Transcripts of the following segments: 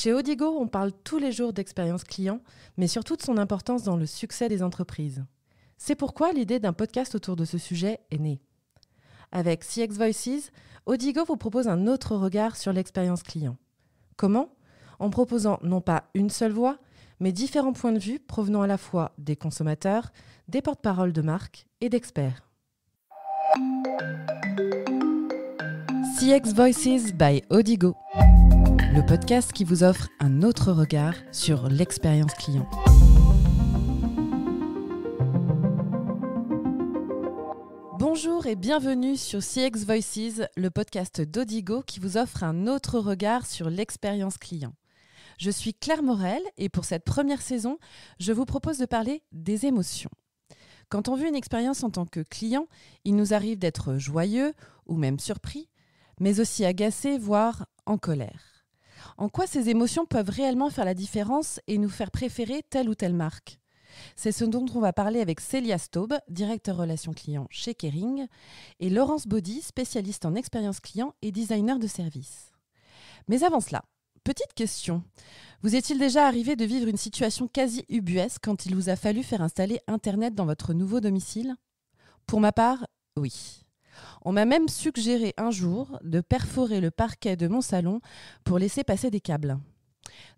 Chez Odigo, on parle tous les jours d'expérience client, mais surtout de son importance dans le succès des entreprises. C'est pourquoi l'idée d'un podcast autour de ce sujet est née. Avec CX Voices, Odigo vous propose un autre regard sur l'expérience client. Comment ? En proposant non pas une seule voix, mais différents points de vue provenant à la fois des consommateurs, des porte-paroles de marques et d'experts. CX Voices by Odigo, le podcast qui vous offre un autre regard sur l'expérience client. Bonjour et bienvenue sur CX Voices, le podcast d'Odigo qui vous offre un autre regard sur l'expérience client. Je suis Claire Morel et pour cette première saison, je vous propose de parler des émotions. Quand on vit une expérience en tant que client, il nous arrive d'être joyeux ou même surpris, mais aussi agacé, voire en colère. En quoi ces émotions peuvent réellement faire la différence et nous faire préférer telle ou telle marque ? C'est ce dont on va parler avec Célia Staub, directeur relations clients chez Kering, et Laurence Baudy, spécialiste en expérience client et designer de service. Mais avant cela, petite question. Vous est-il déjà arrivé de vivre une situation quasi ubuesque quand il vous a fallu faire installer Internet dans votre nouveau domicile ? Pour ma part, oui. On m'a même suggéré un jour de perforer le parquet de mon salon pour laisser passer des câbles.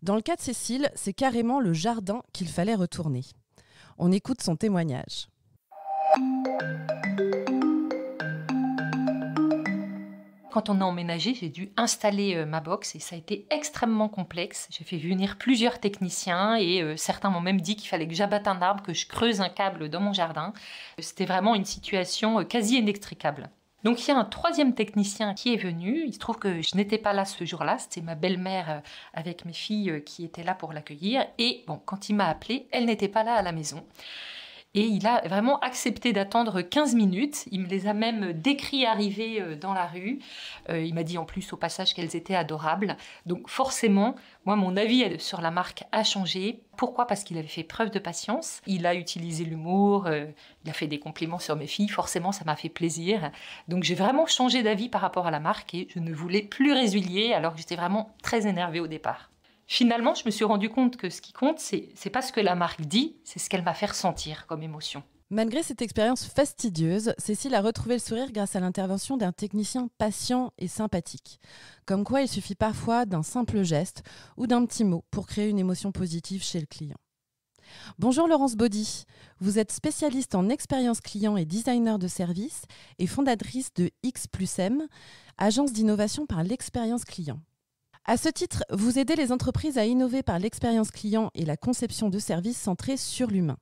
Dans le cas de Cécile, c'est carrément le jardin qu'il fallait retourner. On écoute son témoignage. Quand on a emménagé, j'ai dû installer ma box et ça a été extrêmement complexe. J'ai fait venir plusieurs techniciens et certains m'ont même dit qu'il fallait que j'abatte un arbre, que je creuse un câble dans mon jardin. C'était vraiment une situation quasi inextricable. Donc il y a un troisième technicien qui est venu. Il se trouve que je n'étais pas là ce jour-là. C'était ma belle-mère avec mes filles qui étaient là pour l'accueillir. Et bon, quand il m'a appelée, elle n'était pas là à la maison. Et il a vraiment accepté d'attendre 15 minutes. Il me les a même décrits arriver dans la rue. Il m'a dit en plus au passage qu'elles étaient adorables. Donc forcément, moi, mon avis sur la marque a changé. Pourquoi ? Parce qu'il avait fait preuve de patience. Il a utilisé l'humour. Il a fait des compliments sur mes filles. Forcément, ça m'a fait plaisir. Donc j'ai vraiment changé d'avis par rapport à la marque et je ne voulais plus résilier alors que j'étais vraiment très énervée au départ. Finalement, je me suis rendu compte que ce qui compte, c'est pas ce que la marque dit, c'est ce qu'elle m'a fait ressentir comme émotion. Malgré cette expérience fastidieuse, Cécile a retrouvé le sourire grâce à l'intervention d'un technicien patient et sympathique. Comme quoi, il suffit parfois d'un simple geste ou d'un petit mot pour créer une émotion positive chez le client. Bonjour Laurence Baudy, vous êtes spécialiste en expérience client et designer de service et fondatrice de X+M, agence d'innovation par l'expérience client. À ce titre, vous aidez les entreprises à innover par l'expérience client et la conception de services centrés sur l'humain.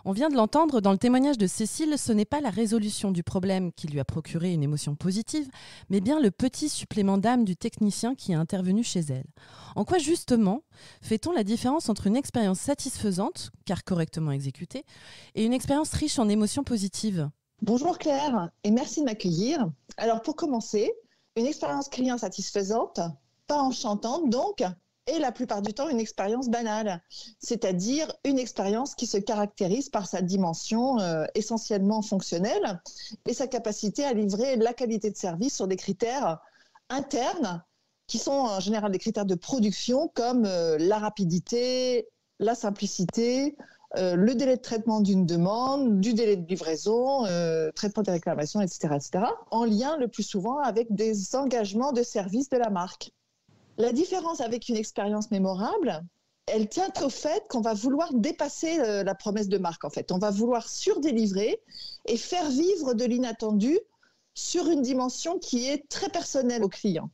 On vient de l'entendre dans le témoignage de Cécile, ce n'est pas la résolution du problème qui lui a procuré une émotion positive, mais bien le petit supplément d'âme du technicien qui est intervenu chez elle. En quoi justement fait-on la différence entre une expérience satisfaisante, car correctement exécutée, et une expérience riche en émotions positives ? Bonjour Claire, et merci de m'accueillir. Alors pour commencer, une expérience client satisfaisante, pas enchantante donc, et la plupart du temps une expérience banale, c'est-à-dire une expérience qui se caractérise par sa dimension essentiellement fonctionnelle et sa capacité à livrer la qualité de service sur des critères internes qui sont en général des critères de production comme la rapidité, la simplicité, le délai de traitement d'une demande, du délai de livraison, traitement des réclamations, etc., en lien le plus souvent avec des engagements de service de la marque. La différence avec une expérience mémorable, elle tient au fait qu'on va vouloir dépasser la promesse de marque. En fait, on va vouloir surdélivrer et faire vivre de l'inattendu sur une dimension qui est très personnelle au client.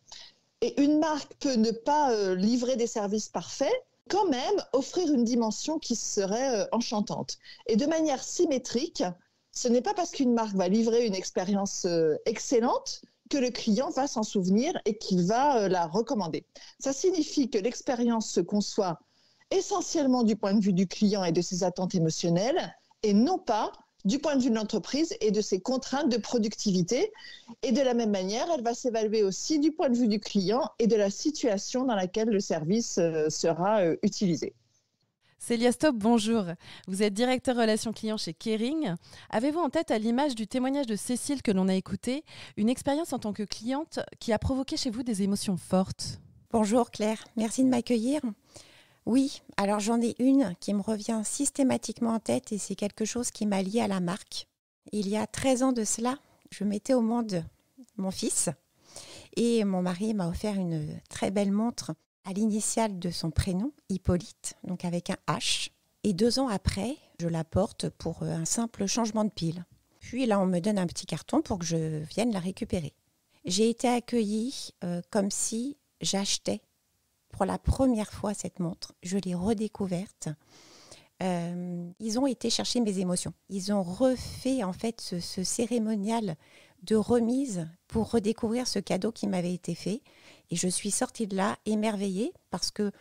Et une marque peut ne pas livrer des services parfaits, quand même offrir une dimension qui serait enchantante. Et de manière symétrique, ce n'est pas parce qu'une marque va livrer une expérience excellente que le client va s'en souvenir et qu'il va la recommander. Ça signifie que l'expérience se conçoit essentiellement du point de vue du client et de ses attentes émotionnelles et non pas du point de vue de l'entreprise et de ses contraintes de productivité. Et de la même manière, elle va s'évaluer aussi du point de vue du client et de la situation dans laquelle le service sera utilisé. Célia Staub, bonjour. Vous êtes directeur relations clients chez Kering. Avez-vous en tête, à l'image du témoignage de Cécile que l'on a écouté, une expérience en tant que cliente qui a provoqué chez vous des émotions fortes ? Bonjour Claire, merci de m'accueillir. Oui, alors j'en ai une qui me revient systématiquement en tête et c'est quelque chose qui m'a liée à la marque. Il y a 13 ans de cela, je mettais au monde mon fils et mon mari m'a offert une très belle montre à l'initiale de son prénom, Hippolyte, donc avec un H. Et 2 ans après, je la porte pour un simple changement de pile. Puis là, on me donne un petit carton pour que je vienne la récupérer. J'ai été accueillie comme si j'achetais pour la première fois cette montre. Je l'ai redécouverte. Ils ont été chercher mes émotions. Ils ont refait en fait ce cérémonial de remise pour redécouvrir ce cadeau qui m'avait été fait. Et je suis sortie de là émerveillée parce que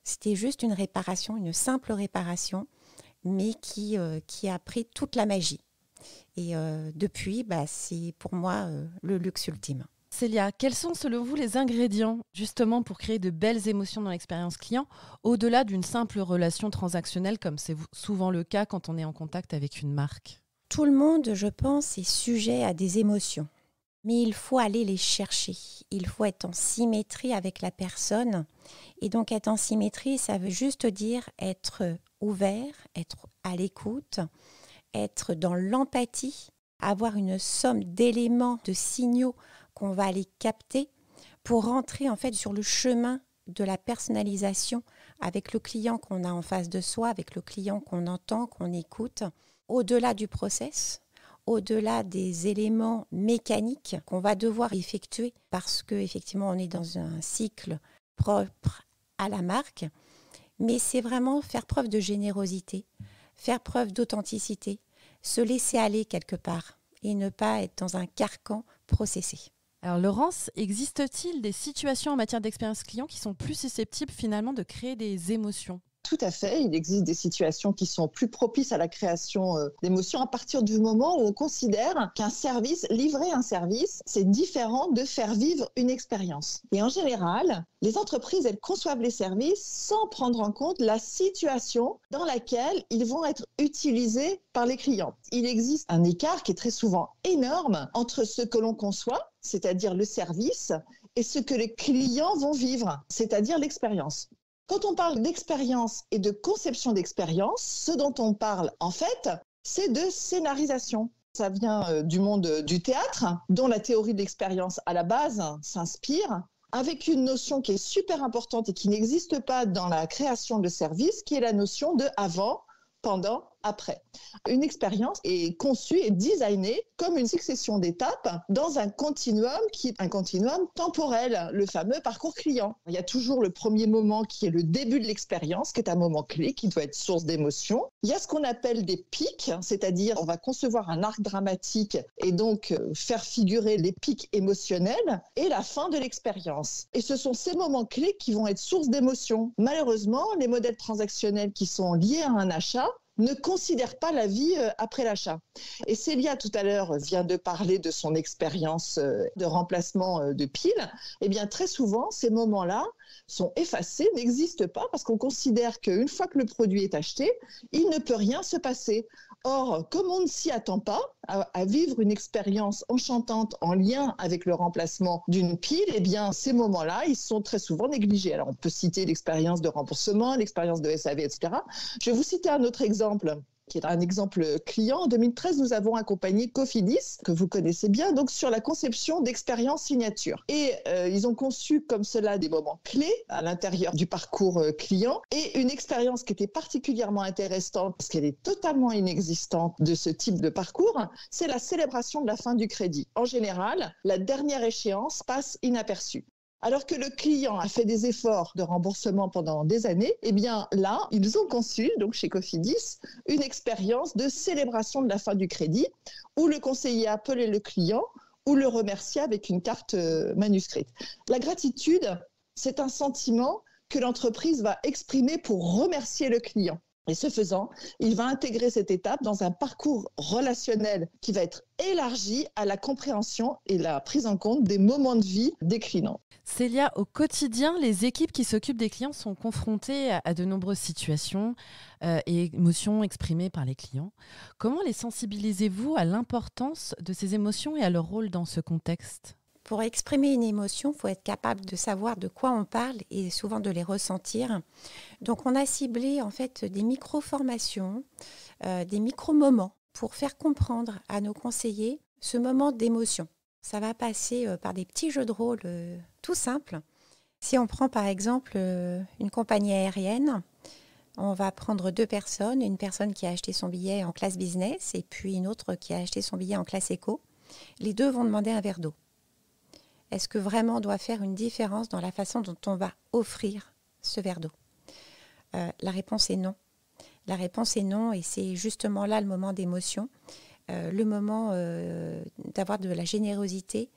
c'était juste une réparation, une simple réparation, mais qui a pris toute la magie. Et depuis, c'est pour moi le luxe ultime. Célia, quels sont selon vous les ingrédients justement pour créer de belles émotions dans l'expérience client, au-delà d'une simple relation transactionnelle comme c'est souvent le cas quand on est en contact avec une marque ? Tout le monde, je pense, est sujet à des émotions. Mais il faut aller les chercher. Il faut être en symétrie avec la personne. Et donc être en symétrie, ça veut juste dire être ouvert, être à l'écoute, être dans l'empathie, avoir une somme d'éléments, de signaux qu'on va aller capter pour rentrer en fait sur le chemin de la personnalisation avec le client qu'on a en face de soi, avec le client qu'on entend, qu'on écoute, au-delà du process, au-delà des éléments mécaniques qu'on va devoir effectuer parce qu'effectivement on est dans un cycle propre à la marque, mais c'est vraiment faire preuve de générosité, faire preuve d'authenticité, se laisser aller quelque part et ne pas être dans un carcan processé. Alors Laurence, existe-t-il des situations en matière d'expérience client qui sont plus susceptibles finalement de créer des émotions ? Tout à fait, il existe des situations qui sont plus propices à la création d'émotions à partir du moment où on considère qu'un service, livrer un service, c'est différent de faire vivre une expérience. Et en général, les entreprises, elles conçoivent les services sans prendre en compte la situation dans laquelle ils vont être utilisés par les clients. Il existe un écart qui est très souvent énorme entre ce que l'on conçoit, c'est-à-dire le service, et ce que les clients vont vivre, c'est-à-dire l'expérience. Quand on parle d'expérience et de conception d'expérience, ce dont on parle en fait, c'est de scénarisation. Ça vient du monde du théâtre, dont la théorie de l'expérience à la base s'inspire, avec une notion qui est super importante et qui n'existe pas dans la création de services, qui est la notion de avant, pendant, après. Une expérience est conçue et designée comme une succession d'étapes dans un continuum qui est un continuum temporel, le fameux parcours client. Il y a toujours le premier moment qui est le début de l'expérience, qui est un moment clé, qui doit être source d'émotion. Il y a ce qu'on appelle des pics, c'est-à-dire on va concevoir un arc dramatique et donc faire figurer les pics émotionnels et la fin de l'expérience. Et ce sont ces moments clés qui vont être source d'émotion. Malheureusement, les modèles transactionnels qui sont liés à un achat ne considère pas la vie après l'achat. Et Célia, tout à l'heure, vient de parler de son expérience de remplacement de piles. Eh bien, très souvent, ces moments-là sont effacés, n'existent pas, parce qu'on considère qu'une fois que le produit est acheté, il ne peut rien se passer. Or, comme on ne s'y attend pas à vivre une expérience enchantante en lien avec le remplacement d'une pile, eh bien, ces moments-là, ils sont très souvent négligés. Alors, on peut citer l'expérience de remboursement, l'expérience de SAV, etc. Je vais vous citer un autre exemple, qui est un exemple client. En 2013, nous avons accompagné Cofidis, que vous connaissez bien, donc sur la conception d'expériences signature. Et ils ont conçu comme cela des moments clés à l'intérieur du parcours client et une expérience qui était particulièrement intéressante parce qu'elle est totalement inexistante de ce type de parcours, c'est la célébration de la fin du crédit. En général, la dernière échéance passe inaperçue. Alors que le client a fait des efforts de remboursement pendant des années, eh bien là, ils ont conçu, donc chez Cofidis, une expérience de célébration de la fin du crédit où le conseiller appelait le client ou le remerciait avec une carte manuscrite. La gratitude, c'est un sentiment que l'entreprise va exprimer pour remercier le client. Et ce faisant, il va intégrer cette étape dans un parcours relationnel qui va être élargi à la compréhension et la prise en compte des moments de vie des clients. Célia, au quotidien, les équipes qui s'occupent des clients sont confrontées à de nombreuses situations et émotions exprimées par les clients. Comment les sensibilisez-vous à l'importance de ces émotions et à leur rôle dans ce contexte ? Pour exprimer une émotion, il faut être capable de savoir de quoi on parle et souvent de les ressentir. Donc on a ciblé en fait des micro-formations, des micro-moments pour faire comprendre à nos conseillers ce moment d'émotion. Ça va passer par des petits jeux de rôle tout simples. Si on prend par exemple une compagnie aérienne, on va prendre 2 personnes, une personne qui a acheté son billet en classe business et puis une autre qui a acheté son billet en classe éco. Les 2 vont demander un verre d'eau. Est-ce que vraiment on doit faire une différence dans la façon dont on va offrir ce verre d'eau ? La réponse est non. La réponse est non et c'est justement là le moment d'émotion, le moment d'avoir de la générosité,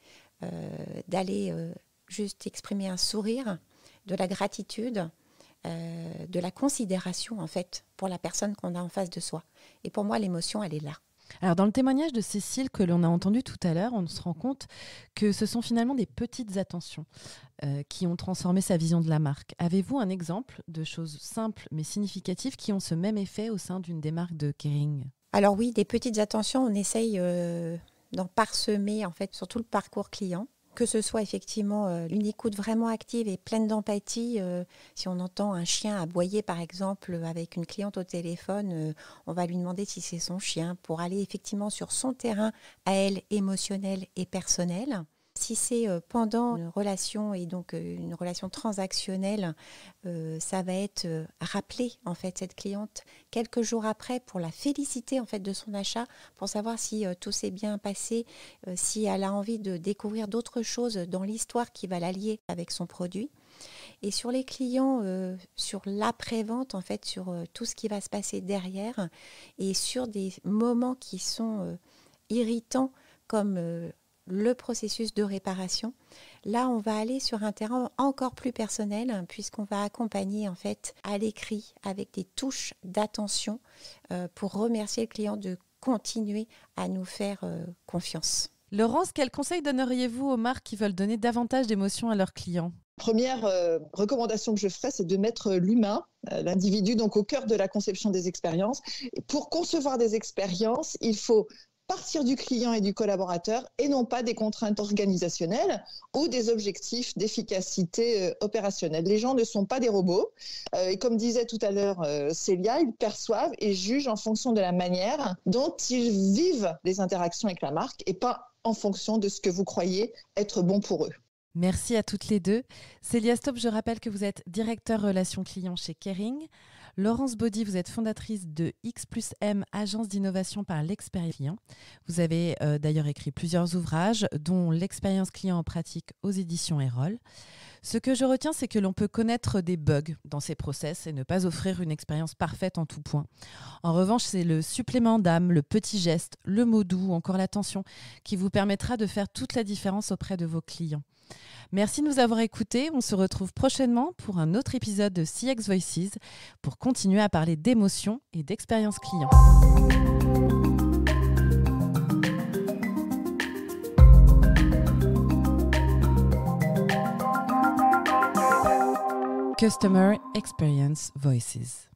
d'aller juste exprimer un sourire, de la gratitude, de la considération en fait pour la personne qu'on a en face de soi. Et pour moi, l'émotion, elle est là. Alors, dans le témoignage de Cécile que l'on a entendu tout à l'heure, on se rend compte que ce sont finalement des petites attentions qui ont transformé sa vision de la marque. Avez-vous un exemple de choses simples mais significatives qui ont ce même effet au sein d'une des marques de Kering ? Alors oui, des petites attentions, on essaye d'en parsemer en fait sur tout le parcours client. Que ce soit effectivement une écoute vraiment active et pleine d'empathie. Si on entend un chien aboyer par exemple avec une cliente au téléphone, on va lui demander si c'est son chien pour aller effectivement sur son terrain à elle émotionnel et personnel. Si c'est pendant une relation et donc une relation transactionnelle, ça va être rappeler en fait cette cliente quelques jours après pour la féliciter en fait de son achat, pour savoir si tout s'est bien passé, si elle a envie de découvrir d'autres choses dans l'histoire qui va la lier avec son produit. Et sur les clients, sur l'après-vente en fait, sur tout ce qui va se passer derrière et sur des moments qui sont irritants comme le processus de réparation. Là, on va aller sur un terrain encore plus personnel puisqu'on va accompagner en fait à l'écrit avec des touches d'attention pour remercier le client de continuer à nous faire confiance. Laurence, quel conseil donneriez-vous aux marques qui veulent donner davantage d'émotion à leurs clients ? Première recommandation que je ferais, c'est de mettre l'humain, l'individu, donc au cœur de la conception des expériences. Et pour concevoir des expériences, il faut partir du client et du collaborateur et non pas des contraintes organisationnelles ou des objectifs d'efficacité opérationnelle. Les gens ne sont pas des robots et comme disait tout à l'heure Célia, ils perçoivent et jugent en fonction de la manière dont ils vivent les interactions avec la marque et pas en fonction de ce que vous croyez être bon pour eux. Merci à toutes les deux. Célia Stop, je rappelle que vous êtes directeur relations clients chez Kering. Laurence Baudy, vous êtes fondatrice de X+M, agence d'innovation par l'expérience client. Vous avez d'ailleurs écrit plusieurs ouvrages, dont l'expérience client en pratique aux éditions Erol. Ce que je retiens, c'est que l'on peut connaître des bugs dans ces process et ne pas offrir une expérience parfaite en tout point. En revanche, c'est le supplément d'âme, le petit geste, le mot doux, encore l'attention, qui vous permettra de faire toute la différence auprès de vos clients. Merci de nous avoir écoutés. On se retrouve prochainement pour un autre épisode de CX Voices pour continuer à parler d'émotion et d'expérience client. Customer Experience Voices.